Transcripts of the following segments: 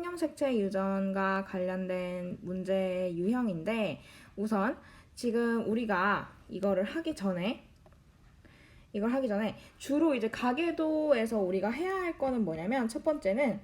성형색체 유전과 관련된 문제 유형인데, 우선 지금 우리가 이걸 하기 전에 주로 이제 가계도에서 우리가 해야 할 거는 뭐냐면, 첫 번째는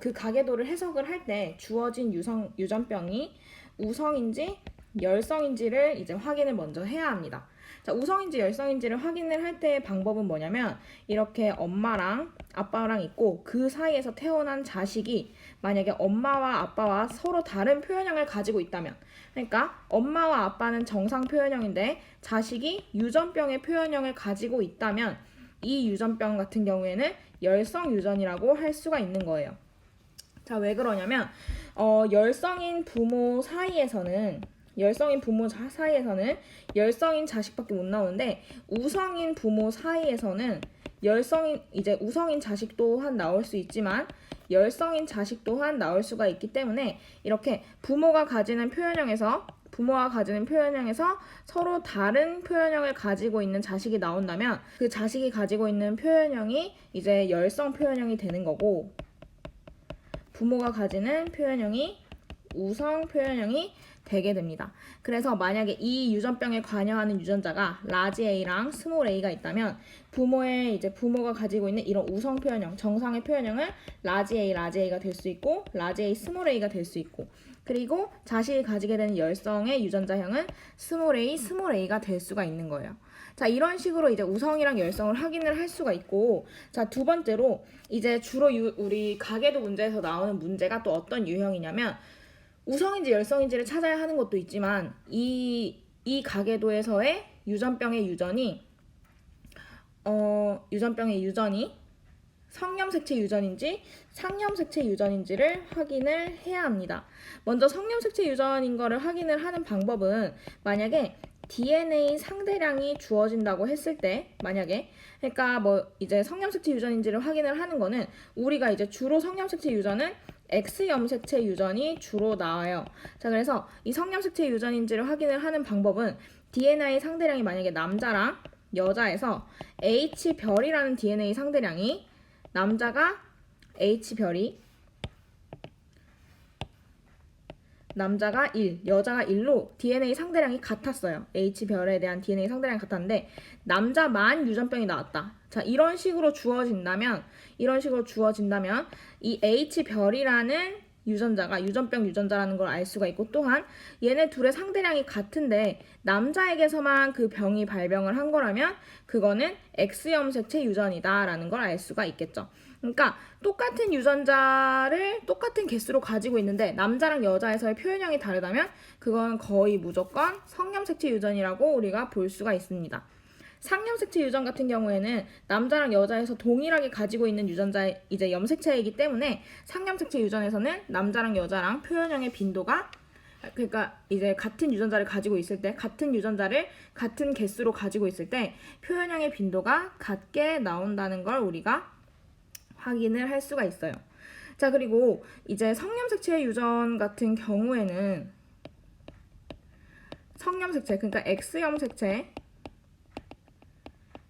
그 가계도를 해석을 할 때 주어진 유전병이 우성인지 열성인지를 이제 확인을 먼저 해야 합니다. 자, 우성인지 열성인지를 확인을 할 때의 방법은 뭐냐면, 이렇게 엄마랑 아빠랑 있고 그 사이에서 태어난 자식이 만약에 엄마와 아빠와 서로 다른 표현형을 가지고 있다면, 그러니까 엄마와 아빠는 정상 표현형인데 자식이 유전병의 표현형을 가지고 있다면, 이 유전병 같은 경우에는 열성 유전이라고 할 수가 있는 거예요. 자, 왜 그러냐면 열성인 부모 사이에서는 열성인 자식밖에 못 나오는데, 우성인 부모 사이에서는 우성인 자식 또한 나올 수 있지만 열성인 자식 또한 나올 수가 있기 때문에, 이렇게 부모가 가지는 표현형에서 서로 다른 표현형을 가지고 있는 자식이 나온다면, 그 자식이 가지고 있는 표현형이 이제 열성 표현형이 되는 거고, 부모가 가지는 표현형이 우성 표현형이 되게 됩니다. 그래서 만약에 이 유전병에 관여하는 유전자가 라지 A랑 스몰 A가 있다면, 부모가 가지고 있는 이런 우성 표현형, 정상의 표현형을 라지 A가 될 수 있고, 라지 A, 스몰 A가 될 수 있고, 그리고 자식이 가지게 되는 열성의 유전자형은 스몰 A가 될 수가 있는 거예요. 자, 이런 식으로 이제 우성이랑 열성을 확인을 할 수가 있고, 자, 두 번째로 이제 주로 우리 가계도 문제에서 나오는 문제가 또 어떤 유형이냐면, 우성인지 열성인지를 찾아야 하는 것도 있지만, 이 가계도에서의 유전병의 유전이 성염색체 유전인지 상염색체 유전인지를 확인을 해야 합니다. 먼저 성염색체 유전인 거를 확인을 하는 방법은, 만약에 DNA 상대량이 주어진다고 했을 때, 그러니까 이제 성염색체 유전인지를 확인을 하는 거는, 우리가 이제 주로 성염색체 유전은 X염색체 유전이 주로 나와요. 자, 그래서 이 성염색체 유전인지를 확인을 하는 방법은, DNA 상대량이 만약에 남자랑 여자에서 H별이라는 DNA 상대량이, 남자가 H별이 남자가 1, 여자가 1로 DNA 상대량이 같았어요. H별에 대한 DNA 상대량이 같았는데 남자만 유전병이 나왔다. 자, 이런 식으로 주어진다면 이 H별이라는 유전자가 유전병 유전자라는 걸 알 수가 있고, 또한 얘네 둘의 상대량이 같은데 남자에게서만 그 병이 발병을 한 거라면 그거는 X염색체 유전이다 라는 걸 알 수가 있겠죠. 그러니까 똑같은 유전자를 똑같은 개수로 가지고 있는데 남자랑 여자에서의 표현형이 다르다면 그건 거의 무조건 성염색체 유전이라고 우리가 볼 수가 있습니다. 상염색체 유전 같은 경우에는 남자랑 여자에서 동일하게 가지고 있는 유전자 이제 염색체이기 때문에, 상염색체 유전에서는 남자랑 여자랑 표현형의 빈도가, 그러니까 이제 같은 유전자를 가지고 있을 때, 같은 유전자를 같은 개수로 가지고 있을 때 표현형의 빈도가 같게 나온다는 걸 우리가 확인을 할 수가 있어요. 자, 그리고 이제 성염색체 유전 같은 경우에는 그러니까 X염색체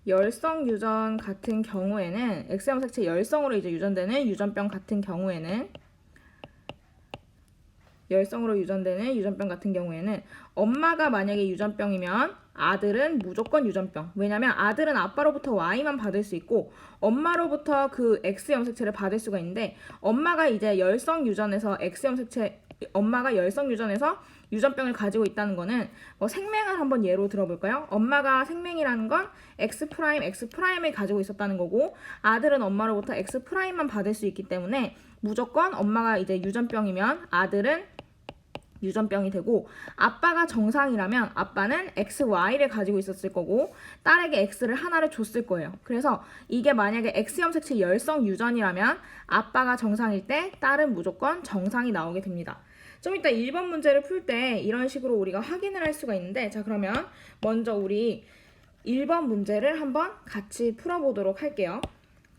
열성 유전 같은 경우에는, X염색체 열성으로 이제 유전되는 유전병 같은 경우에는 엄마가 만약에 유전병이면 아들은 무조건 유전병. 왜냐면 아들은 아빠로부터 Y만 받을 수 있고 엄마로부터 그 X염색체를 받을 수가 있는데, 엄마가 열성 유전에서 유전병을 가지고 있다는 거는, 생명을 한번 예로 들어볼까요? 엄마가 생명이라는 건 X'을 가지고 있었다는 거고, 아들은 엄마로부터 X'만 받을 수 있기 때문에 무조건 엄마가 이제 유전병이면 아들은 유전병이 되고, 아빠가 정상이라면 아빠는 XY를 가지고 있었을 거고 딸에게 X를 하나를 줬을 거예요. 그래서 이게 만약에 X염색체 열성 유전이라면 아빠가 정상일 때 딸은 무조건 정상이 나오게 됩니다. 좀 이따 1번 문제를 풀 때 이런 식으로 우리가 확인을 할 수가 있는데, 자, 그러면 먼저 우리 1번 문제를 한번 같이 풀어보도록 할게요.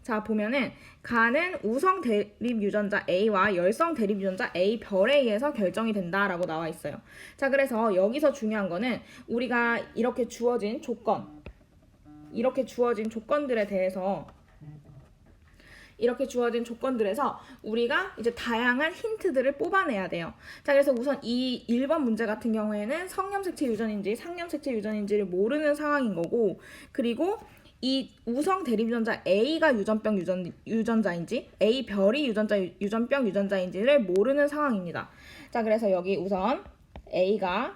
자, 보면은 가는 우성 대립 유전자 A와 열성 대립 유전자 A별에 의해서 결정이 된다라고 나와 있어요. 자, 그래서 여기서 중요한 거는, 우리가 이렇게 주어진 조건들에 대해서 이렇게 주어진 조건들에서 우리가 이제 다양한 힌트들을 뽑아내야 돼요. 자, 그래서 우선 이 1번 문제 같은 경우에는 성염색체 유전인지 상염색체 유전인지를 모르는 상황인 거고, 그리고 이 우성 대립유전자 A가 유전병 유전자인지 A별이 유전병 유전자인지를 모르는 상황입니다. 자, 그래서 여기 우선 A가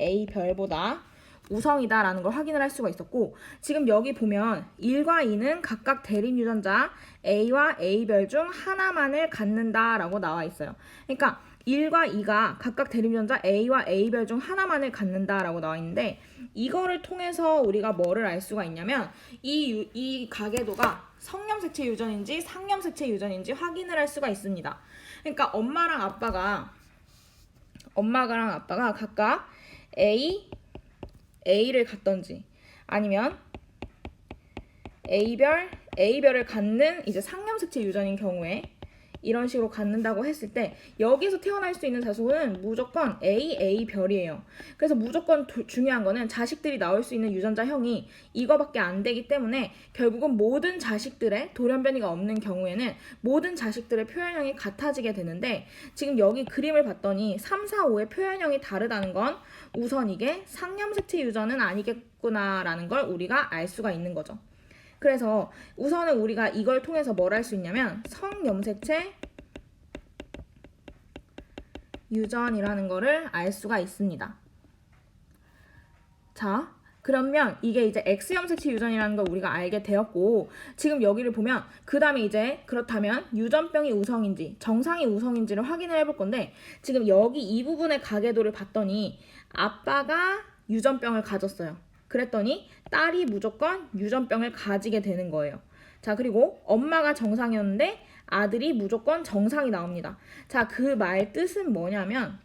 A별보다 우성이다라는 걸 확인을 할 수가 있었고, 지금 여기 보면 1과 2는 각각 대립 유전자 A와 A별 중 하나만을 갖는다라고 나와 있어요. 그러니까 1과 2가 각각 대립 유전자 A와 A별 중 하나만을 갖는다라고 나와 있는데, 이거를 통해서 우리가 뭐를 알 수가 있냐면 이 가계도가 성염색체 유전인지 상염색체 유전인지 확인을 할 수가 있습니다. 그러니까 엄마랑 아빠가 각각 A를 갖던지 아니면 A별을 갖는 이제 상염색체 유전인 경우에 이런 식으로 갖는다고 했을 때 여기서 태어날 수 있는 자손은 무조건 A별이에요. 그래서 무조건 중요한 거는 자식들이 나올 수 있는 유전자형이 이거밖에 안 되기 때문에 결국은 모든 자식들의 돌연변이가 없는 경우에는 모든 자식들의 표현형이 같아지게 되는데, 지금 여기 그림을 봤더니 3, 4, 5의 표현형이 다르다는 건 우선 이게 상염색체 유전은 아니겠구나라는 걸 우리가 알 수가 있는 거죠. 그래서 우선은 우리가 이걸 통해서 뭘 할 수 있냐면 성염색체 유전이라는 거를 알 수가 있습니다. 자, 그러면 이게 이제 X염색체 유전이라는 걸 우리가 알게 되었고, 지금 여기를 보면 그 다음에 이제 그렇다면 유전병이 우성인지 정상이 우성인지를 확인을 해볼 건데, 지금 여기 이 부분의 가계도를 봤더니 아빠가 유전병을 가졌어요. 그랬더니 딸이 무조건 유전병을 가지게 되는 거예요. 자, 그리고 엄마가 정상이었는데 아들이 무조건 정상이 나옵니다. 자, 그 말 뜻은 뭐냐면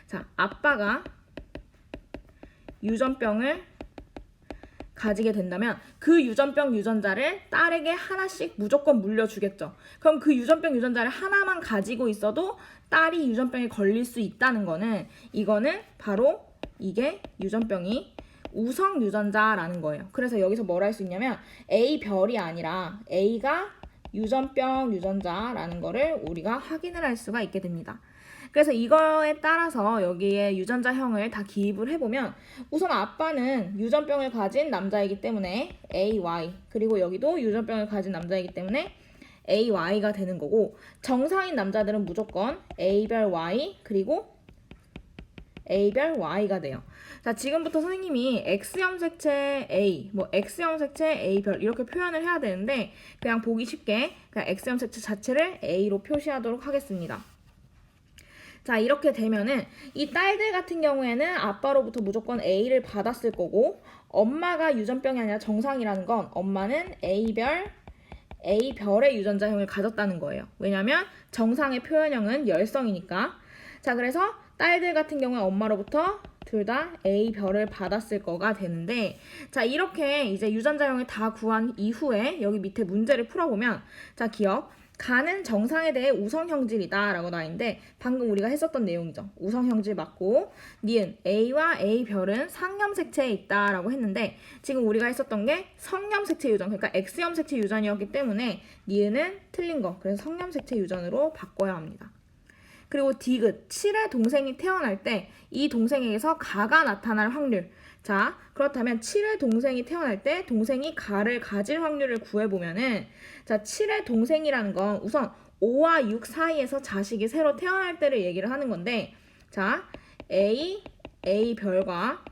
자, 아빠가 유전병을 가지게 된다면 그 유전병 유전자를 딸에게 하나씩 무조건 물려주겠죠. 그럼 그 유전병 유전자를 하나만 가지고 있어도 딸이 유전병에 걸릴 수 있다는 거는, 이거는 바로 이게 유전병이 우성 유전자라는 거예요. 그래서 여기서 뭘 할 수 있냐면 A별이 아니라 A가 유전병 유전자라는 거를 우리가 확인을 할 수가 있게 됩니다. 그래서 이거에 따라서 여기에 유전자형을 다 기입을 해보면 우선 아빠는 유전병을 가진 남자이기 때문에 AY, 그리고 여기도 유전병을 가진 남자이기 때문에 AY가 되는 거고, 정상인 남자들은 무조건 A별 Y 그리고 A별 Y가 돼요. 자, 지금부터 선생님이 X염색체 A, X염색체 A별 이렇게 표현을 해야 되는데 그냥 보기 쉽게 그냥 X염색체 자체를 A로 표시하도록 하겠습니다. 자, 이렇게 되면은 이 딸들 같은 경우에는 아빠로부터 무조건 A를 받았을 거고, 엄마가 유전병이 아니라 정상이라는 건 엄마는 A별의 유전자형을 가졌다는 거예요. 왜냐면 정상의 표현형은 열성이니까. 자, 그래서 딸들 같은 경우에 엄마로부터 둘 다 A별을 받았을 거가 되는데, 자, 이렇게 이제 유전자형을 다 구한 이후에 여기 밑에 문제를 풀어보면, 자, 기억, 가는 정상에 대해 우성형질이다 라고 나와 있는데 방금 우리가 했었던 내용이죠. 우성형질 맞고, 니은 A와 A별은 상염색체에 있다 라고 했는데 지금 우리가 했었던 게 성염색체 유전, 그러니까 X염색체 유전이었기 때문에 니은은 틀린 거, 그래서 성염색체 유전으로 바꿔야 합니다. 그리고 디귿, 7의 동생이 태어날 때 이 동생에게서 가가 나타날 확률. 자, 그렇다면 7의 동생이 태어날 때 동생이 가를 가질 확률을 구해보면은, 자, 7의 동생이라는 건 우선 5와 6 사이에서 자식이 새로 태어날 때를 얘기를 하는 건데, 자, A별과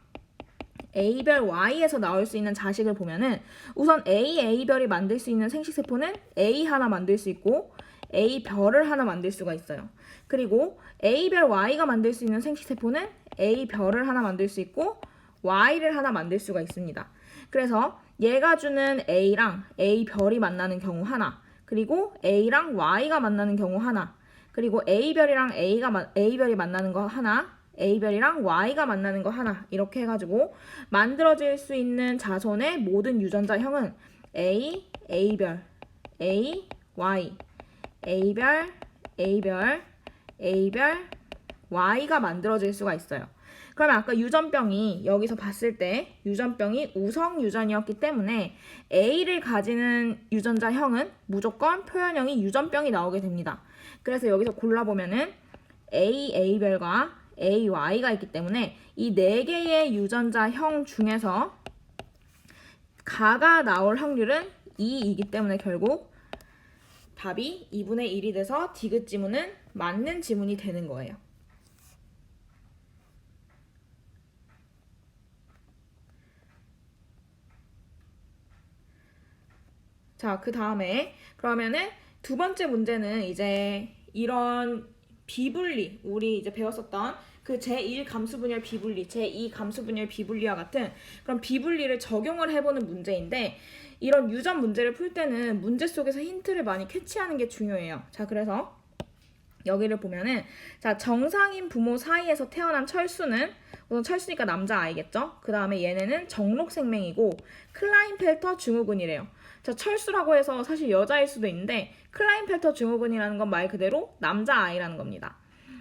A별 Y에서 나올 수 있는 자식을 보면은 우선 A별이 만들 수 있는 생식세포는 A 하나 만들 수 있고 A별을 하나 만들 수가 있어요. 그리고 A별 Y가 만들 수 있는 생식세포는 A별을 하나 만들 수 있고 Y를 하나 만들 수가 있습니다. 그래서 얘가 주는 A랑 A별이 만나는 경우 하나, 그리고 A랑 Y가 만나는 경우 하나, 그리고 A별이랑 A별이 만나는 거 하나, A별이랑 Y가 만나는 거 하나, 이렇게 해가지고 만들어질 수 있는 자손의 모든 유전자형은 A별, Y, A별, Y가 만들어질 수가 있어요. 그러면 아까 유전병이 여기서 봤을 때 유전병이 우성 유전이었기 때문에 A를 가지는 유전자형은 무조건 표현형이 유전병이 나오게 됩니다. 그래서 여기서 골라보면은 A별과 AY가 있기 때문에 이 4개의 유전자형 중에서 가가 나올 확률은 2이기 때문에 결국 답이 2분의 1이 돼서 디귿 지문은 맞는 지문이 되는 거예요. 자, 그 다음에 그러면은 두 번째 문제는 이제 이런 비분리, 우리 이제 배웠었던 그 제1 감수분열 비분리, 제2 감수분열 비분리와 같은 그런 비분리를 적용을 해보는 문제인데 이런 유전 문제를 풀 때는 문제 속에서 힌트를 많이 캐치하는 게 중요해요. 자, 그래서 여기를 보면은 자, 정상인 부모 사이에서 태어난 철수는 우선 철수니까 남자아이겠죠? 그 다음에 얘네는 정록생명이고 클라인펠터 증후군이래요. 자, 철수라고 해서 사실 여자일 수도 있는데 클라인펠터 증후군이라는 건 말 그대로 남자아이라는 겁니다.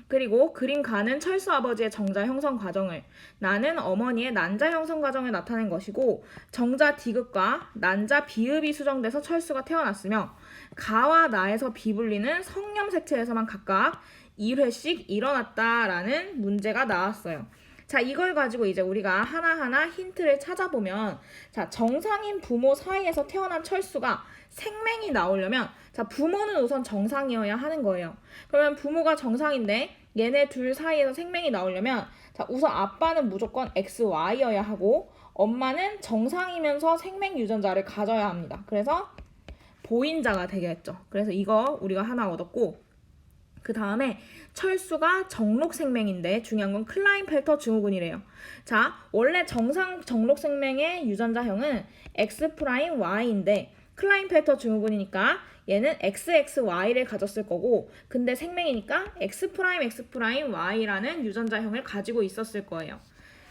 그리고 그림 가는 철수 아버지의 정자 형성 과정을 나는 어머니의 난자 형성 과정을 나타낸 것이고 정자 디귿과 난자 비읍이 수정돼서 철수가 태어났으며 가와 나에서 비분리는 성염색체에서만 각각 1회씩 일어났다라는 문제가 나왔어요. 자, 이걸 가지고 이제 우리가 하나하나 힌트를 찾아보면 자, 정상인 부모 사이에서 태어난 철수가 생명이 나오려면 자, 부모는 우선 정상이어야 하는 거예요. 그러면 부모가 정상인데 얘네 둘 사이에서 생명이 나오려면 자, 우선 아빠는 무조건 XY여야 하고 엄마는 정상이면서 생명 유전자를 가져야 합니다. 그래서 보인자가 되겠죠. 그래서 이거 우리가 하나 얻었고 그 다음에 철수가 정록생명인데 중요한 건 클라인펠터 증후군이래요. 자, 원래 정상 정록생명의 유전자형은 X'Y인데 클라인펠터 증후군이니까 얘는 XXY를 가졌을 거고 근데 생명이니까 X'Y라는 유전자형을 가지고 있었을 거예요.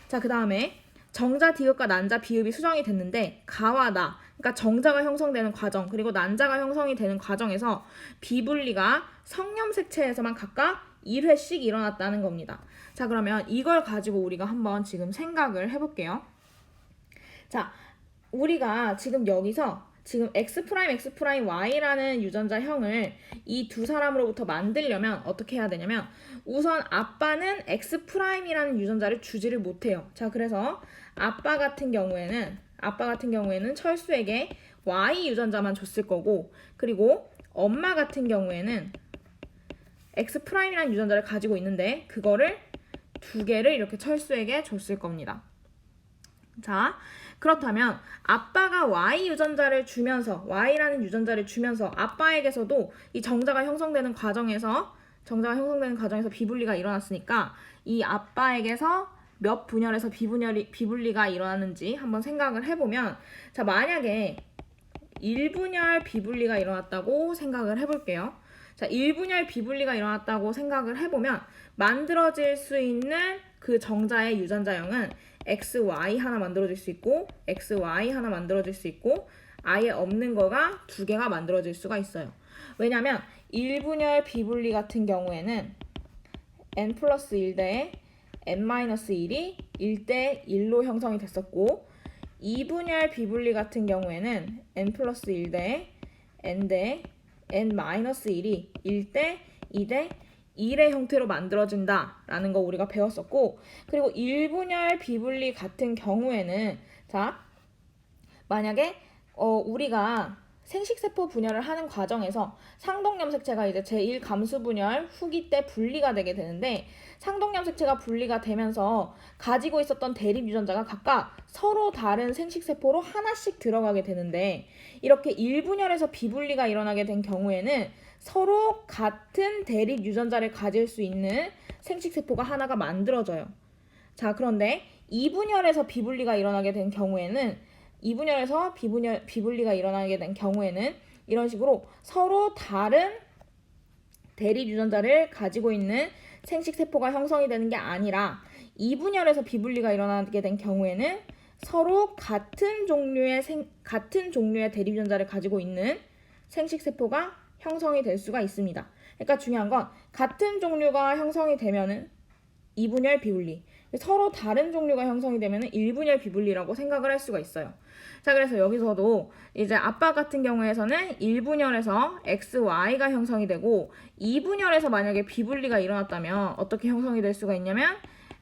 자, 그 다음에 정자 디귿과 난자 비읍이 수정이 됐는데 가와 나, 그러니까 정자가 형성되는 과정 그리고 난자가 형성이 되는 과정에서 비분리가 성염색체에서만 각각 1회씩 일어났다는 겁니다. 자, 그러면 이걸 가지고 우리가 한번 지금 생각을 해볼게요. 자, 우리가 지금 여기서 지금 X'Y라는 유전자형을 이 두 사람으로부터 만들려면 어떻게 해야 되냐면 우선 아빠는 X'이라는 유전자를 주지를 못해요. 자, 그래서 아빠 같은 경우에는 철수에게 Y 유전자만 줬을 거고 그리고 엄마 같은 경우에는 X'이라는 유전자를 가지고 있는데 그거를 두 개를 이렇게 철수에게 줬을 겁니다. 자, 그렇다면 아빠가 Y 유전자를 주면서 Y라는 유전자를 주면서 아빠에게서도 이 정자가 형성되는 과정에서 비분리가 일어났으니까 이 아빠에게서 몇 분열에서 비분리가 일어났는지 한번 생각을 해보면 자, 만약에 1분열 비분리가 일어났다고 생각을 해볼게요. 자, 1분열 비분리가 일어났다고 생각을 해보면 만들어질 수 있는 그 정자의 유전자형은 XY 하나 만들어질 수 있고 XY 하나 만들어질 수 있고 아예 없는 거가 두 개가 만들어질 수가 있어요. 왜냐면 1분열 비분리 같은 경우에는 n 플러스 1대 n-1이 1대 1로 형성이 됐었고 2분열 비분리 같은 경우에는 n 플러스 1대 n대 n-1이 1대 2대 1의 형태로 만들어진다라는 거 우리가 배웠었고 그리고 1분열 비분리 같은 경우에는 자, 만약에 우리가 생식세포 분열을 하는 과정에서 상동염색체가 이제 제1감수분열 후기 때 분리가 되게 되는데 상동염색체가 분리가 되면서 가지고 있었던 대립 유전자가 각각 서로 다른 생식세포로 하나씩 들어가게 되는데 이렇게 1분열에서 비분리가 일어나게 된 경우에는 서로 같은 대립 유전자를 가질 수 있는 생식세포가 하나가 만들어져요. 자, 그런데 2분열에서 비분리가 일어나게 된 경우에는 2분열에서 비분리가 일어나게 된 경우에는 이런 식으로 서로 다른 대립 유전자를 가지고 있는 생식세포가 형성이 되는 게 아니라 2분열에서 비분리가 일어나게 된 경우에는 서로 같은 종류의 대립 유전자를 가지고 있는 생식세포가 형성이 될 수가 있습니다. 그러니까 중요한 건 같은 종류가 형성이 되면은 2분열 비분리, 서로 다른 종류가 형성이 되면 1분열 비분리라고 생각을 할 수가 있어요. 자, 그래서 여기서도 이제 아빠 같은 경우에서는 1분열에서 XY가 형성이 되고 2분열에서 만약에 비분리가 일어났다면 어떻게 형성이 될 수가 있냐면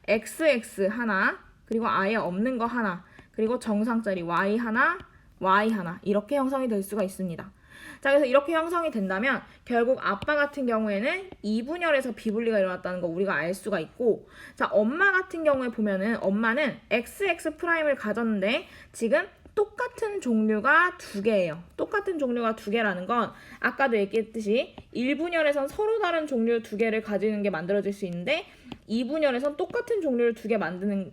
XX 하나, 그리고 아예 없는 거 하나, 그리고 정상짜리 Y 하나, Y 하나 이렇게 형성이 될 수가 있습니다. 자, 그래서 이렇게 형성이 된다면 결국 아빠 같은 경우에는 2분열에서 비분리가 일어났다는 거 우리가 알 수가 있고, 자, 엄마 같은 경우에 보면은 엄마는 XX'을 가졌는데 지금 똑같은 종류가 두 개예요. 똑같은 종류가 두 개라는 건 아까도 얘기했듯이 1분열에선 서로 다른 종류 두 개를 가지는 게 만들어질 수 있는데 2분열에선 똑같은 종류를 두 개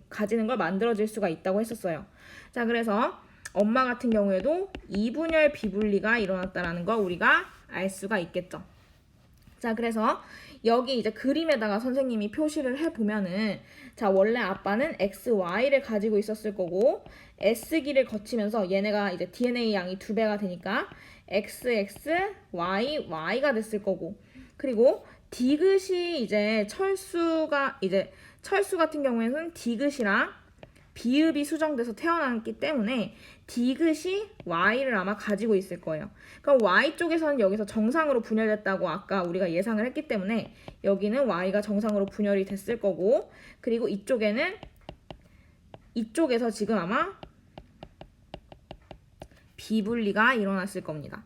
가지는 걸 만들어질 수가 있다고 했었어요. 자, 그래서 엄마 같은 경우에도 2분열 비분리가 일어났다는 거 우리가 알 수가 있겠죠. 자, 그래서 여기 이제 그림에다가 선생님이 표시를 해보면은, 자, 원래 아빠는 XY를 가지고 있었을 거고 S기를 거치면서 얘네가 이제 DNA 양이 2배가 되니까 XX, Y, Y가 됐을 거고, 그리고 디귿이 이제 철수 같은 경우에는 디귿이랑 비읍이 수정돼서 태어났기 때문에 디귿이 Y를 아마 가지고 있을 거예요. 그럼 Y 쪽에서는 여기서 정상으로 분열됐다고 아까 우리가 예상을 했기 때문에 여기는 Y가 정상으로 분열이 됐을 거고, 그리고 이쪽에서 지금 아마 비분리가 일어났을 겁니다.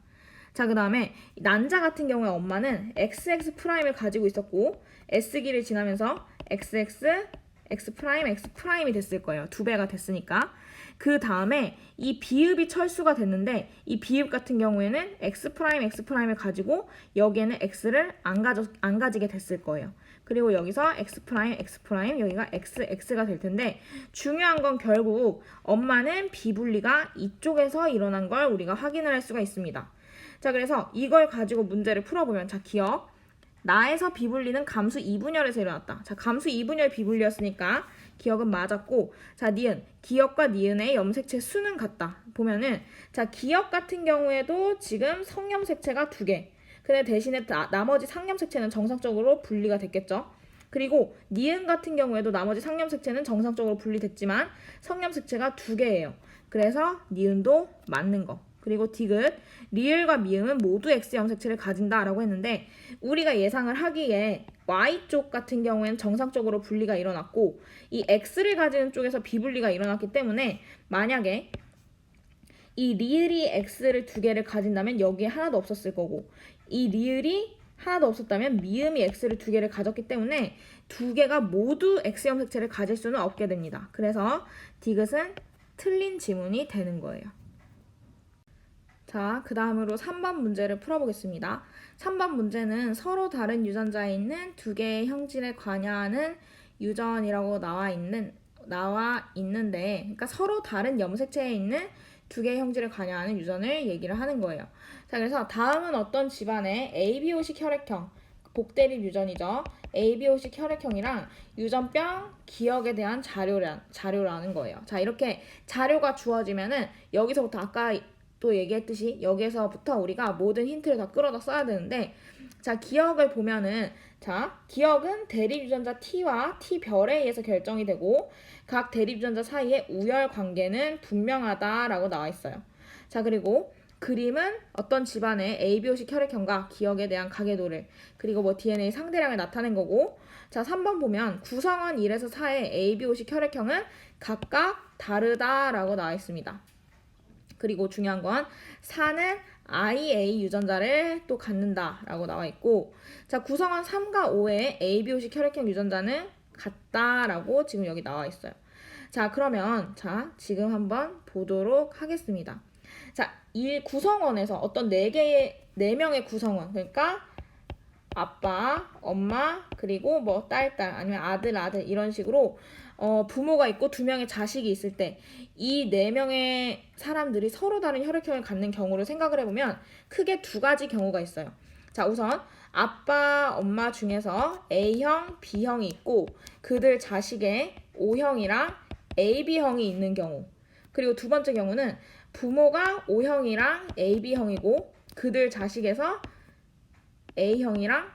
자, 그 다음에 난자 같은 경우에 엄마는 XX'을 가지고 있었고 S기를 지나면서 XX, X'이 됐을 거예요. 2배가 됐으니까. 그 다음에 이 비읍이 철수가 됐는데 이 비읍 같은 경우에는 X'을 가지고 여기에는 X를 안 가지게 됐을 거예요. 그리고 여기서 X', 여기가 XX가 될 텐데 중요한 건 결국 엄마는 비분리가 이쪽에서 일어난 걸 우리가 확인을 할 수가 있습니다. 자, 그래서 이걸 가지고 문제를 풀어보면, 자, 기억. 나에서 비분리는 감수 2분열에서 일어났다. 자, 감수 2분열 비분리였으니까 기억은 맞았고, 자, 니은. 기억과 니은의 염색체 수는 같다. 보면은, 자, 기억 같은 경우에도 지금 성염색체가 2개. 근데 대신에 나머지 상염색체는 정상적으로 분리가 됐겠죠. 그리고 니은 같은 경우에도 나머지 상염색체는 정상적으로 분리됐지만 성염색체가 2개예요. 그래서 니은도 맞는 거. 그리고 디귿, 리을과 미음은 모두 X 염색체를 가진다라고 했는데 우리가 예상을 하기에 Y쪽 같은 경우에는 정상적으로 분리가 일어났고 이 X를 가지는 쪽에서 비분리가 일어났기 때문에 만약에 이 리을이 X를 2개를 가진다면 여기에 하나도 없었을 거고 이 리을이 하나도 없었다면 미음이 X를 2개를 가졌기 때문에 2개가 모두 X 염색체를 가질 수는 없게 됩니다. 그래서 디귿은 틀린 지문이 되는 거예요. 자, 그 다음으로 3번 문제를 풀어보겠습니다. 3번 문제는 서로 다른 유전자에 있는 2개의 형질에 관여하는 유전이라고 나와 있는데, 그러니까 서로 다른 염색체에 있는 2개의 형질에 관여하는 유전을 얘기를 하는 거예요. 자, 그래서 다음은 어떤 집안의 ABO식 혈액형, 복대립 유전이죠. ABO식 혈액형이랑 유전병 기억에 대한 자료라는 거예요. 자, 이렇게 자료가 주어지면은 여기서부터 아까 또 얘기했듯이 여기에서부터 우리가 모든 힌트를 다 끌어다 써야 되는데, 자, 기억을 보면은, 자, 기억은 대립 유전자 T와 T별에 의해서 결정이 되고 각 대립 유전자 사이의 우열 관계는 분명하다라고 나와 있어요. 자, 그리고 그림은 어떤 집안의 ABO식 혈액형과 기억에 대한 가계도를, 그리고 뭐 DNA 상대량을 나타낸 거고, 자, 3번 보면 구성원 1에서 4의 ABO식 혈액형은 각각 다르다라고 나와 있습니다. 그리고 중요한 건 4는 IA 유전자를 또 갖는다라고 나와 있고, 자, 구성원 3과 5의 ABO식 혈액형 유전자는 같다라고 지금 여기 나와 있어요. 자, 그러면 자, 지금 한번 보도록 하겠습니다. 자, 이 구성원에서 어떤 4명의 구성원, 그러니까 아빠, 엄마, 그리고 뭐 딸 아니면 아들 이런 식으로 부모가 있고 2명의 자식이 있을 때 이 4명의 사람들이 서로 다른 혈액형을 갖는 경우를 생각을 해보면 크게 2가지 경우가 있어요. 자, 우선 아빠, 엄마 중에서 A형, B형이 있고 그들 자식의 O형이랑 AB형이 있는 경우, 그리고 두 번째 경우는 부모가 O형이랑 AB형이고 그들 자식에서 A형이랑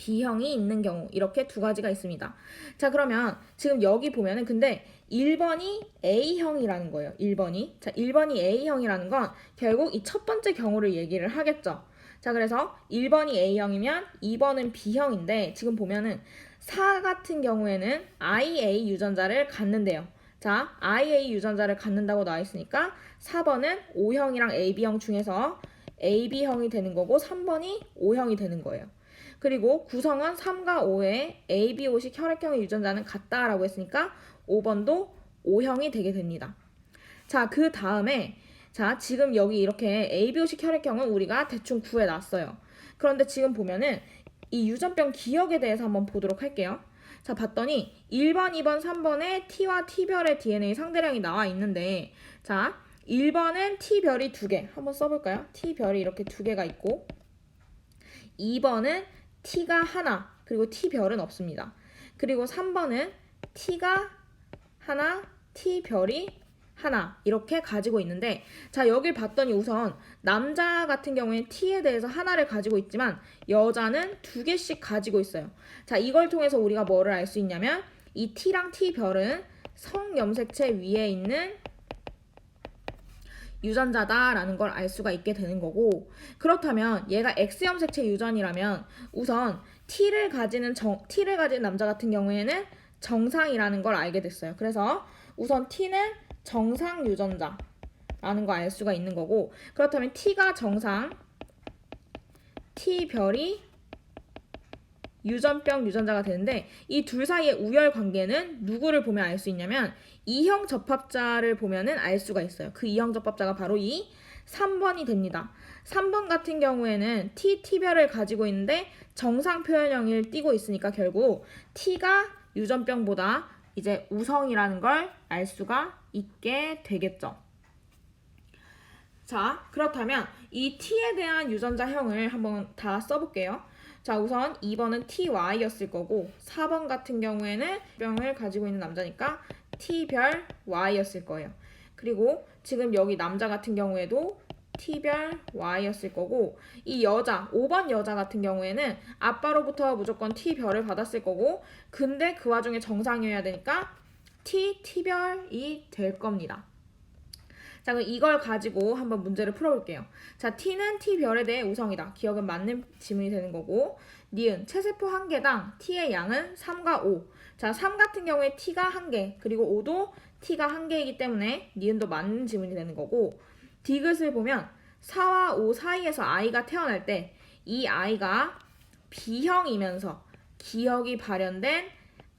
B형이 있는 경우 이렇게 두 가지가 있습니다. 자, 그러면 지금 여기 보면은 근데 1번이 A형이라는 거예요. 1번이. 자, 1번이 A형이라는 건 결국 이 첫 번째 경우를 얘기를 하겠죠. 자, 그래서 1번이 A형이면 2번은 B형인데 지금 보면은 4 같은 경우에는 IA 유전자를 갖는데요. 자, IA 유전자를 갖는다고 나와 있으니까 4번은 O형이랑 AB형 중에서 AB형이 되는 거고 3번이 O형이 되는 거예요. 그리고 구성원 3과 5의 ABO식 혈액형의 유전자는 같다라고 했으니까 5번도 O형이 되게 됩니다. 자, 그 다음에 자, 지금 여기 이렇게 ABO식 혈액형은 우리가 대충 구해놨어요. 그런데 지금 보면은 이 유전병 기억에 대해서 한번 보도록 할게요. 자, 봤더니 1번, 2번, 3번에 T와 T별의 DNA 상대량이 나와 있는데 자, 1번은 T별이 2개. 한번 써볼까요? T별이 이렇게 2개가 있고 2번은 T가 하나, 그리고 T별은 없습니다. 그리고 3번은 T가 하나, T별이 하나 이렇게 가지고 있는데 자, 여길 봤더니 우선 남자 같은 경우에는 T에 대해서 하나를 가지고 있지만 여자는 2개씩 가지고 있어요. 자, 이걸 통해서 우리가 뭐를 알 수 있냐면 이 T랑 T별은 성염색체 위에 있는 유전자다라는 걸 알 수가 있게 되는 거고 그렇다면 얘가 X염색체 유전이라면 우선 T를 가지는 남자 같은 경우에는 정상이라는 걸 알게 됐어요. 그래서 우선 T는 정상 유전자라는 거 알 수가 있는 거고 그렇다면 T가 정상, T별이 유전병 유전자가 되는데 이 둘 사이의 우열 관계는 누구를 보면 알 수 있냐면 2형 접합자를 보면은 알 수가 있어요. 그 2형 접합자가 바로 이 3번이 됩니다. 3번 같은 경우에는 T별을 가지고 있는데 정상 표현형을 띠고 있으니까 결국 T가 유전병보다 이제 우성이라는 걸 알 수가 있게 되겠죠. 자, 그렇다면 이 T에 대한 유전자형을 한번 다 써볼게요. 자, 우선 2번은 TY였을 거고 4번 같은 경우에는 병을 가지고 있는 남자니까 T별 Y였을 거예요. 그리고 지금 여기 남자 같은 경우에도 T별 Y였을 거고 이 여자, 5번 여자 같은 경우에는 아빠로부터 무조건 T별을 받았을 거고 근데 그 와중에 정상이어야 되니까 T별이 될 겁니다. 자, 그럼 이걸 가지고 한번 문제를 풀어볼게요. 자, T는 T별에 대해 우성이다. 기억은 맞는 지문이 되는 거고 니은, 체세포 한 개당 T의 양은 3과 5. 자, 3 같은 경우에 T가 1개, 그리고 5도 T가 1개이기 때문에 니은도 맞는 지문이 되는 거고 디귿을 보면 4와 5 사이에서 아이가 태어날 때 이 아이가 B형이면서 기억이 발현된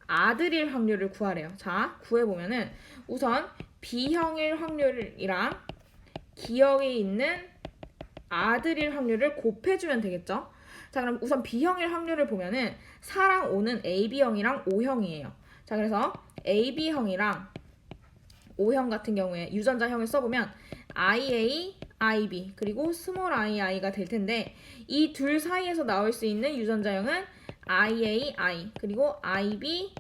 아들일 확률을 구하래요. 자, 구해보면은 우선 B형일 확률이랑 기억이 있는 아들일 확률을 곱해주면 되겠죠. 자, 그럼 우선 B형일 확률을 보면은 4랑 5는 AB형이랑 O형이에요. 자, 그래서 AB형이랑 O형 같은 경우에 유전자형을 써보면 IA, IB 그리고 스몰 ii가 될 텐데 이 둘 사이에서 나올 수 있는 유전자형은 IAI 그리고 IB,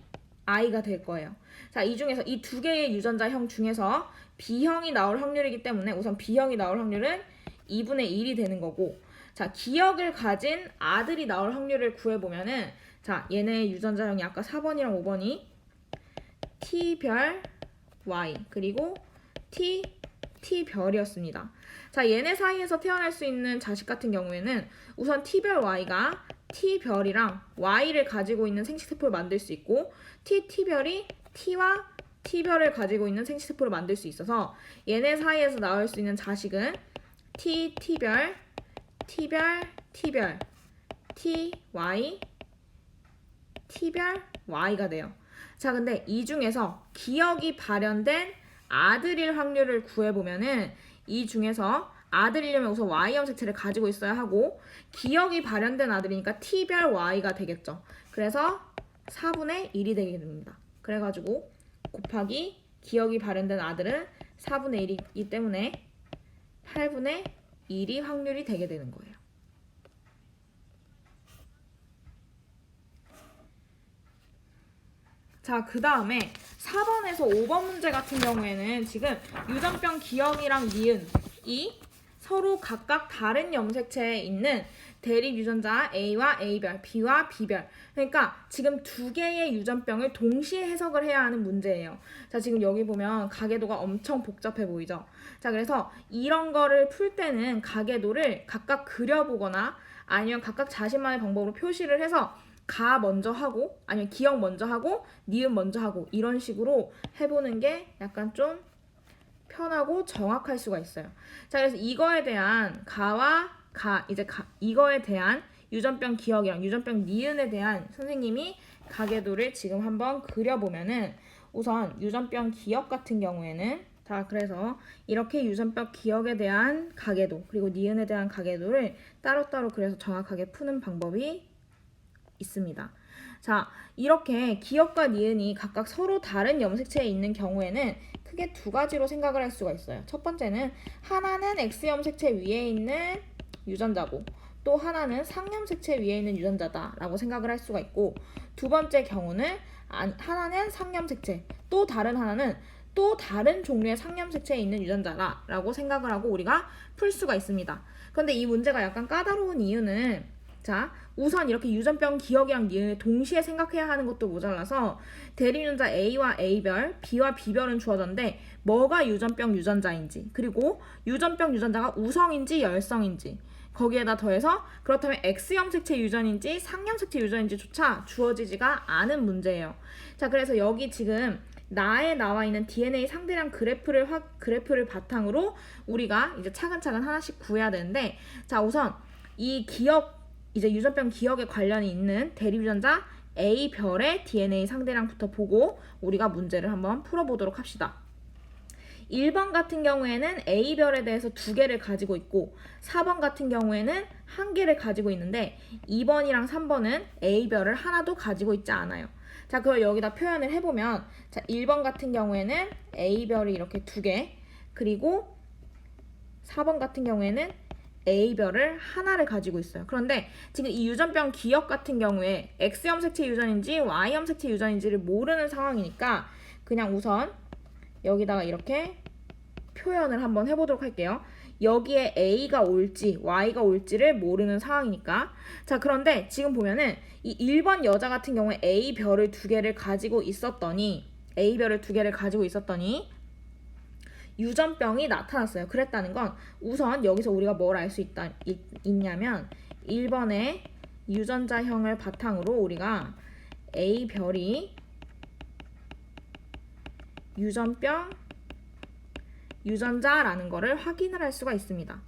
I가 될 거예요. 자, 이 중에서 이 두 개의 유전자형 중에서 B형이 나올 확률이기 때문에 우선 B형이 나올 확률은 2분의 1이 되는 거고 자, 기억을 가진 아들이 나올 확률을 구해보면은 자, 얘네 유전자형이 아까 4번이랑 5번이 T별 Y 그리고 T별이었습니다. 자, 얘네 사이에서 태어날 수 있는 자식 같은 경우에는 우선 T별 Y가 T별이랑 Y를 가지고 있는 생식세포를 만들 수 있고 T별이 T와 T별을 가지고 있는 생식세포를 만들 수 있어서 얘네 사이에서 나올 수 있는 자식은 T별, TY, T별 Y가 돼요. 자, 근데 이 중에서 기억이 발현된 아들일 확률을 구해보면은 이 중에서 아들이려면 우선 Y염색체를 가지고 있어야 하고 기억이 발현된 아들이니까 T별 Y가 되겠죠. 그래서 4분의 1이 되게 됩니다. 그래가지고 곱하기 기억이 발현된 아들은 4분의 1이기 때문에 8분의 1이 확률이 되게 되는 거예요. 자, 그 다음에 4번에서 5번 문제 같은 경우에는 지금 유전병 기억이랑 니은이 서로 각각 다른 염색체에 있는 대립 유전자 A와 A별, B와 B별. 그러니까 지금 두 개의 유전병을 동시에 해석을 해야 하는 문제예요. 자, 지금 여기 보면 가계도가 엄청 복잡해 보이죠? 자, 그래서 이런 거를 풀 때는 가계도를 각각 그려보거나 아니면 각각 자신만의 방법으로 표시를 해서 가 먼저 하고 아니면 기억 먼저 하고 니은 먼저 하고 이런 식으로 해보는 게 약간 좀 편하고 정확할 수가 있어요. 자, 그래서 이거에 대한 이거에 대한 유전병 기억이랑 유전병 니은에 대한 선생님이 가계도를 지금 한번 그려보면은 우선 유전병 기억 같은 경우에는 자, 그래서 이렇게 유전병 기억에 대한 가계도 그리고 니은에 대한 가계도를 따로따로 그려서 정확하게 푸는 방법이 있습니다. 자, 이렇게 기억과 니은이 각각 서로 다른 염색체에 있는 경우에는 크게 두 가지로 생각을 할 수가 있어요. 첫 번째는 하나는 X염색체 위에 있는 유전자고 또 하나는 상염색체 위에 있는 유전자다라고 생각을 할 수가 있고 두 번째 경우는 하나는 상염색체 또 다른 하나는 또 다른 종류의 상염색체에 있는 유전자라고 생각을 하고 우리가 풀 수가 있습니다. 그런데 이 문제가 약간 까다로운 이유는 자, 우선 이렇게 유전병 기억이랑 니은을 동시에 생각해야 하는 것도 모자라서 대립유전자 A와 A별, B와 B별은 주어졌는데 뭐가 유전병 유전자인지 그리고 유전병 유전자가 우성인지 열성인지 거기에다 더해서 그렇다면 X염색체 유전인지 상염색체 유전인지조차 주어지지가 않은 문제예요. 자, 그래서 여기 지금 나에 나와 있는 DNA 상대량 그래프를 바탕으로 우리가 이제 차근차근 하나씩 구해야 되는데 자, 우선 이 이제 유전병 기억에 관련이 있는 대립유전자 A별의 DNA 상대량부터 보고 우리가 문제를 한번 풀어보도록 합시다. 1번 같은 경우에는 A별에 대해서 2개를 가지고 있고 4번 같은 경우에는 1개를 가지고 있는데 2번이랑 3번은 A별을 하나도 가지고 있지 않아요. 자, 그걸 여기다 표현을 해보면 자, 1번 같은 경우에는 A별이 이렇게 2개 그리고 4번 같은 경우에는 A별을 하나를 가지고 있어요. 그런데 지금 이 유전병 기억 같은 경우에 X염색체 유전인지 Y염색체 유전인지를 모르는 상황이니까 그냥 우선 여기다가 이렇게 표현을 한번 해보도록 할게요. 여기에 A가 올지 Y가 올지를 모르는 상황이니까 자, 그런데 지금 보면은 이 1번 여자 같은 경우에 A별을 2개를 가지고 있었더니 유전병이 나타났어요. 그랬다는 건 우선 여기서 우리가 뭘 알 수 있냐면 1번의 유전자형을 바탕으로 우리가 A별이 유전병 유전자라는 거를 확인을 할 수가 있습니다.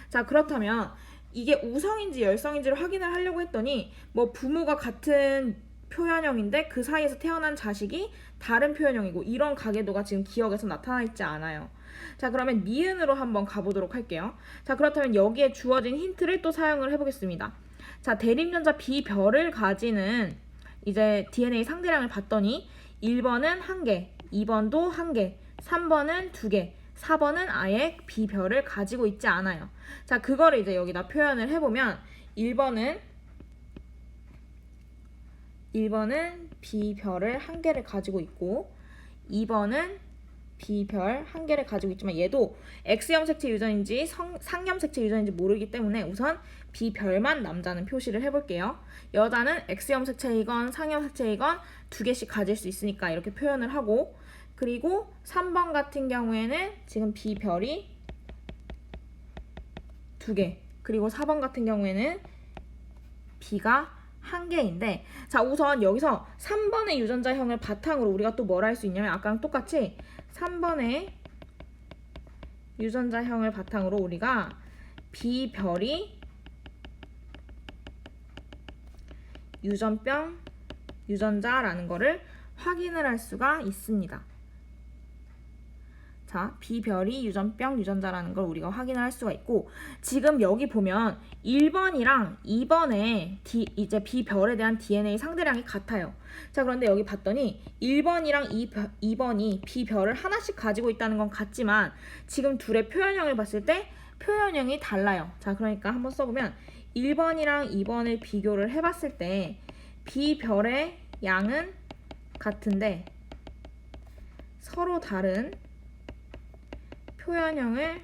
자, 그렇다면 이게 우성인지 열성인지를 확인을 하려고 했더니 뭐 부모가 같은 표현형인데 그 사이에서 태어난 자식이 다른 표현형이고 이런 가계도가 지금 기억에서 나타나 있지 않아요. 자, 그러면 니은으로 한번 가보도록 할게요. 자, 그렇다면 여기에 주어진 힌트를 또 사용을 해보겠습니다. 자, 대립유전자 B별을 가지는 이제 DNA 상대량을 봤더니 1번은 1개, 2번도 1개, 3번은 2개, 4번은 아예 B별을 가지고 있지 않아요. 자, 그거를 이제 여기다 표현을 해보면 1번은 B별을 1개를 가지고 있고 2번은 B별 1개를 가지고 있지만 얘도 X염색체 유전인지 상염색체 유전인지 모르기 때문에 우선 B별만 남자는 표시를 해볼게요. 여자는 X염색체이건 상염색체이건 2개씩 가질 수 있으니까 이렇게 표현을 하고 그리고 3번 같은 경우에는 지금 B별이 2개 그리고 4번 같은 경우에는 B가 1개인데 자, 우선 여기서 3번의 유전자형을 바탕으로 우리가 또 뭘 할 수 있냐면 아까랑 똑같이 3번의 유전자형을 바탕으로 우리가 B별이 유전병 유전자라는 거를 확인을 할 수가 있습니다. 자, B별이 유전병 유전자라는 걸 우리가 확인을 할 수가 있고 지금 여기 보면 1번이랑 2번의 이제 B별에 대한 DNA 상대량이 같아요. 자, 그런데 여기 봤더니 1번이랑 2번이 B별을 하나씩 가지고 있다는 건 같지만 지금 둘의 표현형을 봤을 때 표현형이 달라요. 자, 그러니까 한번 써보면 1번이랑 2번을 비교를 해봤을 때 B별의 양은 같은데 서로 다른 표현형을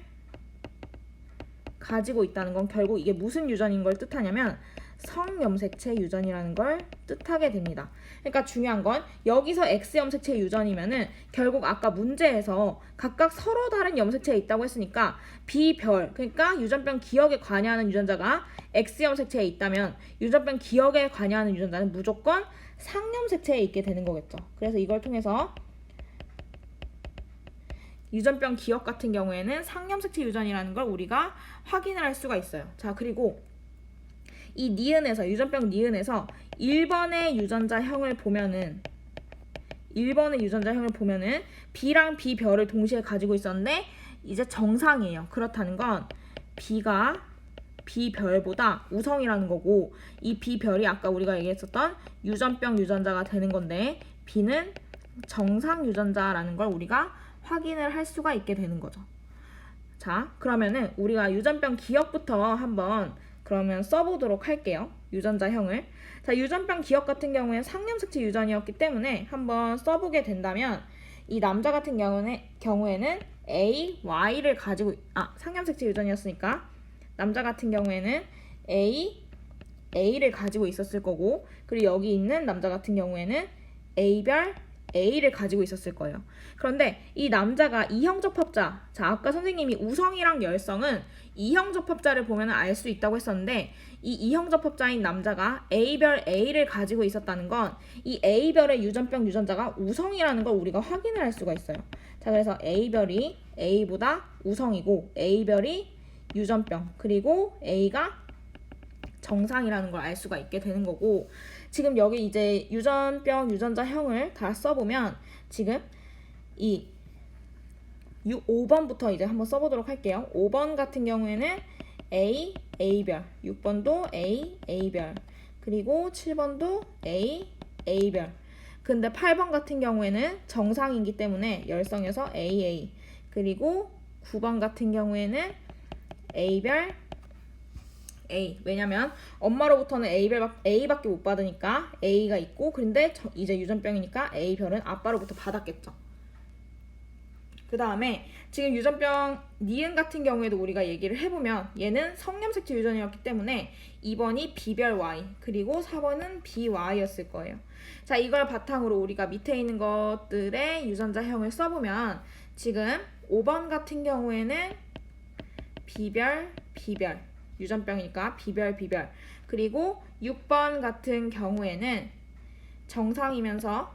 가지고 있다는 건 결국 이게 무슨 유전인 걸 뜻하냐면 성염색체 유전이라는 걸 뜻하게 됩니다. 그러니까 중요한 건 여기서 X염색체 유전이면은 결국 아까 문제에서 각각 서로 다른 염색체에 있다고 했으니까 비별, 그러니까 유전병 기억에 관여하는 유전자가 X염색체에 있다면 유전병 기억에 관여하는 유전자는 무조건 상염색체에 있게 되는 거겠죠. 그래서 이걸 통해서 유전병 기억 같은 경우에는 상염색체 유전이라는 걸 우리가 확인을 할 수가 있어요. 자, 그리고 이 니은에서 유전병 니은에서 1번의 유전자형을 보면은 B랑 B별을 동시에 가지고 있었는데 이제 정상이에요. 그렇다는 건 B가 B별보다 우성이라는 거고 이 B별이 아까 우리가 얘기했었던 유전병 유전자가 되는 건데 B는 정상 유전자라는 걸 우리가 확인을 할 수가 있게 되는 거죠. 자, 그러면은 우리가 유전병 기억부터 한번 그러면 써보도록 할게요. 유전자형을. 자, 유전병 기억 같은 경우에 상염색체 유전이었기 때문에 한번 써보게 된다면 이 남자 같은 경우에는 A, Y를 가지고 상염색체 유전이었으니까 남자 같은 경우에는 A를 가지고 있었을 거고 그리고 여기 있는 남자 같은 경우에는 A별 A를 가지고 있었을 거예요. 그런데 이 남자가 이형접합자, 자 아까 선생님이 우성이랑 열성은 이형접합자를 보면 알 수 있다고 했었는데 이 이형접합자인 남자가 A별 A를 가지고 있었다는 건 이 A별의 유전병 유전자가 우성이라는 걸 우리가 확인을 할 수가 있어요. 자 그래서 A별이 A보다 우성이고 A별이 유전병 그리고 A가 정상이라는 걸 알 수가 있게 되는 거고 지금 여기 이제 유전병 유전자형을 다 써보면 지금 이 5번부터 이제 한번 써보도록 할게요. 5번 같은 경우에는 A, A별 6번도 A, A별 그리고 7번도 A, A별 근데 8번 같은 경우에는 정상이기 때문에 열성에서 AA 그리고 9번 같은 경우에는 A별 A. 왜냐면 엄마로부터는 A밖에 못 받으니까 A가 있고 근데 이제 유전병이니까 A별은 아빠로부터 받았겠죠. 그 다음에 지금 유전병 니은 같은 경우에도 우리가 얘기를 해보면 얘는 성염색체 유전이었기 때문에 2번이 B별 Y 그리고 4번은 BY였을 거예요. 자 이걸 바탕으로 우리가 밑에 있는 것들의 유전자형을 써보면 지금 5번 같은 경우에는 B별 유전병이니까 B별 그리고 6번 같은 경우에는 정상이면서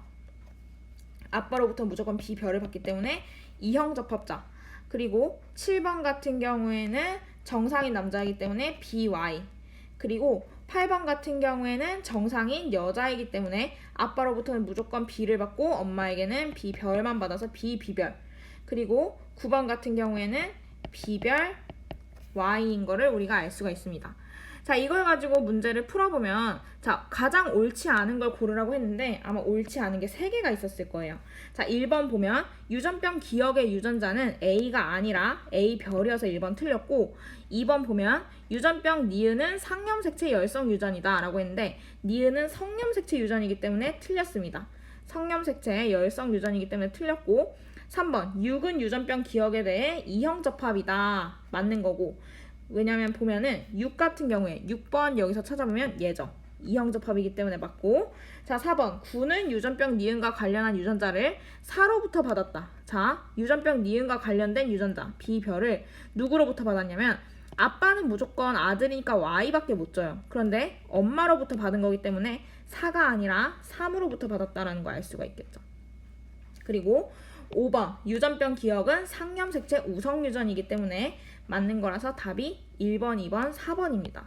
아빠로부터 무조건 B별을 받기 때문에 이형접합자 그리고 7번 같은 경우에는 정상인 남자이기 때문에 BY 그리고 8번 같은 경우에는 정상인 여자이기 때문에 아빠로부터는 무조건 B를 받고 엄마에게는 B별만 받아서 B별 그리고 9번 같은 경우에는 B별 Y인 거를 우리가 알 수가 있습니다. 자, 이걸 가지고 문제를 풀어보면 자, 가장 옳지 않은 걸 고르라고 했는데 아마 옳지 않은 게 3개가 있었을 거예요. 자, 1번 보면 유전병 기억의 유전자는 A가 아니라 A별이어서 1번 틀렸고 2번 보면 유전병 니은은 상염색체 열성 유전이다 라고 했는데 니은은 성염색체 유전이기 때문에 틀렸습니다. 성염색체 열성 유전이기 때문에 틀렸고 3번 6은 유전병 기억에 대해 이형접합이다 맞는 거고 왜냐면 보면은 6 같은 경우에 6번 여기서 찾아보면 얘죠. 이형접합이기 때문에 맞고 자 4번 9는 유전병 니은과 관련한 유전자를 4로부터 받았다. 자 유전병 니은과 관련된 유전자 B별을 누구로부터 받았냐면 아빠는 무조건 아들이니까 Y밖에 못 줘요. 그런데 엄마로부터 받은 거기 때문에 4가 아니라 3으로부터 받았다라는 거 알 수가 있겠죠. 그리고 5번 유전병 기억은 상염색체 우성유전이기 때문에 맞는 거라서 답이 1번, 2번, 4번입니다.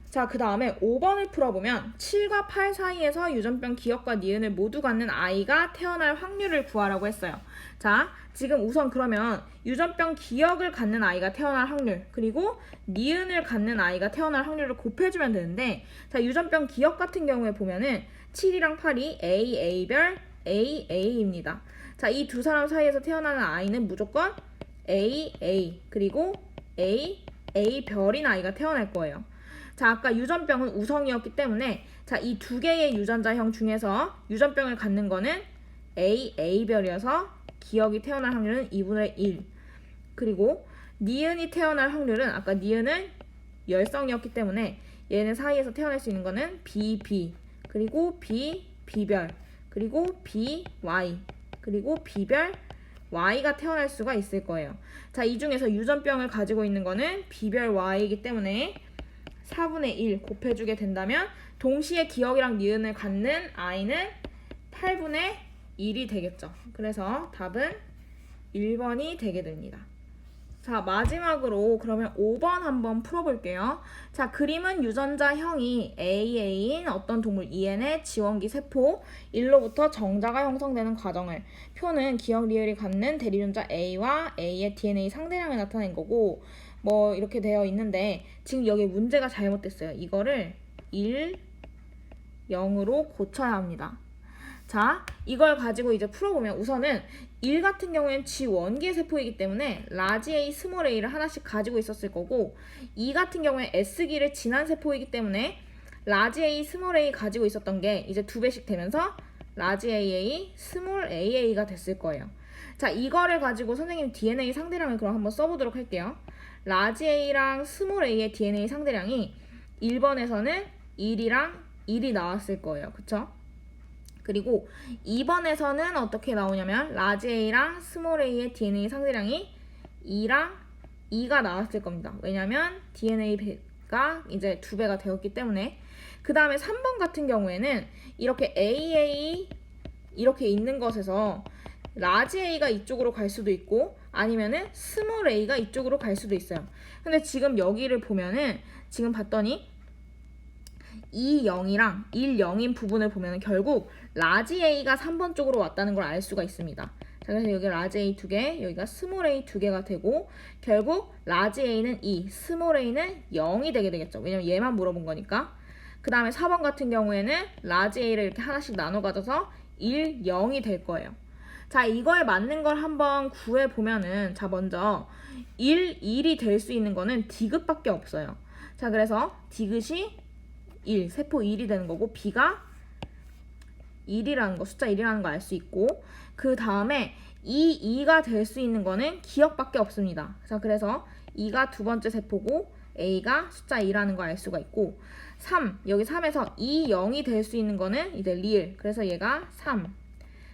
자, 그 다음에 5번을 풀어보면 7과 8 사이에서 유전병 기억과 니은을 모두 갖는 아이가 태어날 확률을 구하라고 했어요. 자, 지금 우선 그러면 유전병 기억을 갖는 아이가 태어날 확률 그리고 니은을 갖는 아이가 태어날 확률을 곱해주면 되는데 자, 유전병 기억 같은 경우에 보면은 7이랑 8이 A별 AA입니다. 자, 이 두 사람 사이에서 태어나는 아이는 무조건 AA 그리고 A별인 아이가 태어날 거예요. 자, 아까 유전병은 우성이었기 때문에 자, 이 두 개의 유전자형 중에서 유전병을 갖는 거는 A별이어서 기억이 태어날 확률은 2분의 1 그리고 니은이 태어날 확률은 아까 니은은 열성이었기 때문에 얘네 사이에서 태어날 수 있는 거는 BB, 그리고 B별, 그리고 BY, 그리고 B별 Y가 태어날 수가 있을 거예요. 자, 이 중에서 유전병을 가지고 있는 거는 B별 Y이기 때문에 4분의 1 곱해주게 된다면 동시에 기억이랑 니은을 갖는 I는 8분의 1이 되겠죠. 그래서 답은 1번이 되게 됩니다. 자, 마지막으로 그러면 5번 한번 풀어볼게요. 자, 그림은 유전자형이 AA인 어떤 동물 EN의 지원기 세포 1로부터 정자가 형성되는 과정을, 표는 기억 리을이 갖는 대리유전자 A와 A의 DNA 상대량을 나타낸 거고, 뭐 이렇게 되어 있는데 지금 여기 문제가 잘못됐어요. 이거를 1, 0으로 고쳐야 합니다. 자, 이걸 가지고 이제 풀어보면 우선은 1 같은 경우에는 지원기의 세포이기 때문에 라지 A, 스몰 a를 하나씩 가지고 있었을 거고, 2 같은 경우에 S기를 지난 세포이기 때문에 라지 A, 스몰 a 가지고 있었던 게 이제 2배씩 되면서 라지 AA, 스몰 AA가 됐을 거예요. 자, 이거를 가지고 선생님 DNA 상대량을 그럼 한번 써보도록 할게요. 라지 A랑 스몰 a의 DNA 상대량이 1번에서는 1이랑 1이 나왔을 거예요. 그쵸? 그리고 2번에서는 어떻게 나오냐면 라지 A랑 스몰 a의 DNA 상대량이 2랑 2가 나왔을 겁니다. 왜냐면 DNA가 이제 2배가 되었기 때문에. 그 다음에 3번 같은 경우에는 이렇게 AA 이렇게 있는 것에서 라지 A가 이쪽으로 갈 수도 있고 아니면은 스몰 a가 이쪽으로 갈 수도 있어요. 근데 지금 여기를 보면은 지금 봤더니 2, 0이랑 1, 0인 부분을 보면 결국 라지 A가 3번 쪽으로 왔다는 걸 알 수가 있습니다. 자, 그래서 여기 라지 A 2개, 여기가 스몰 a 2개가 되고 결국 라지 A는 2, 스몰 a는 0이 되게 되겠죠. 왜냐면 얘만 물어본 거니까. 그 다음에 4번 같은 경우에는 라지 A를 이렇게 하나씩 나눠 가져서 1, 0이 될 거예요. 자, 이거에 맞는 걸 한번 구해보면은, 자, 먼저 1, 1이 될 수 있는 거는 디귿밖에 없어요. 자, 그래서 디귿이 1, 세포 1이 되는 거고, B가 1이라는 거, 숫자 1이라는 거 알 수 있고, 그 다음에 2가 될 수 있는 거는 기억밖에 없습니다. 자, 그래서 2가 두 번째 세포고, A가 숫자 2라는 거 알 수가 있고, 3, 여기 3에서 2, 0이 될 수 있는 거는 이제 리을, 그래서 얘가 3.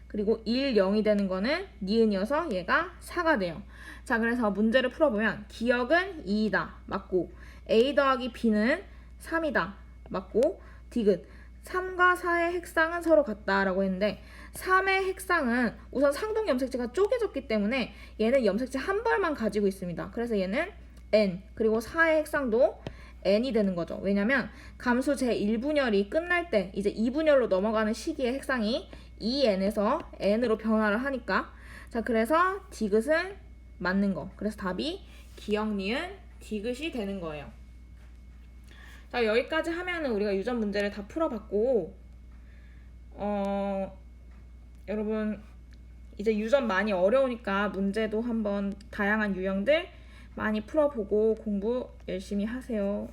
그리고 1, 0이 되는 거는 니은이어서 얘가 4가 돼요. 자, 그래서 문제를 풀어보면 기억은 2이다. 맞고, A 더하기 B는 3이다. 맞고, 디귿 3과 4의 핵상은 서로 같다라고 했는데 3의 핵상은 우선 상동 염색체가 쪼개졌기 때문에 얘는 염색체 한 벌만 가지고 있습니다. 그래서 얘는 N, 그리고 4의 핵상도 N이 되는 거죠. 왜냐면 감수 제1분열이 끝날 때 이제 2분열로 넘어가는 시기의 핵상이 2N에서 N으로 변화를 하니까. 자, 그래서 디귿은 맞는 거. 그래서 답이 기억, 니은, 디귿이 되는 거예요. 자, 여기까지 하면은 우리가 유전 문제를 다 풀어봤고, 여러분 이제 유전 많이 어려우니까 문제도 한번 다양한 유형들 많이 풀어보고 공부 열심히 하세요.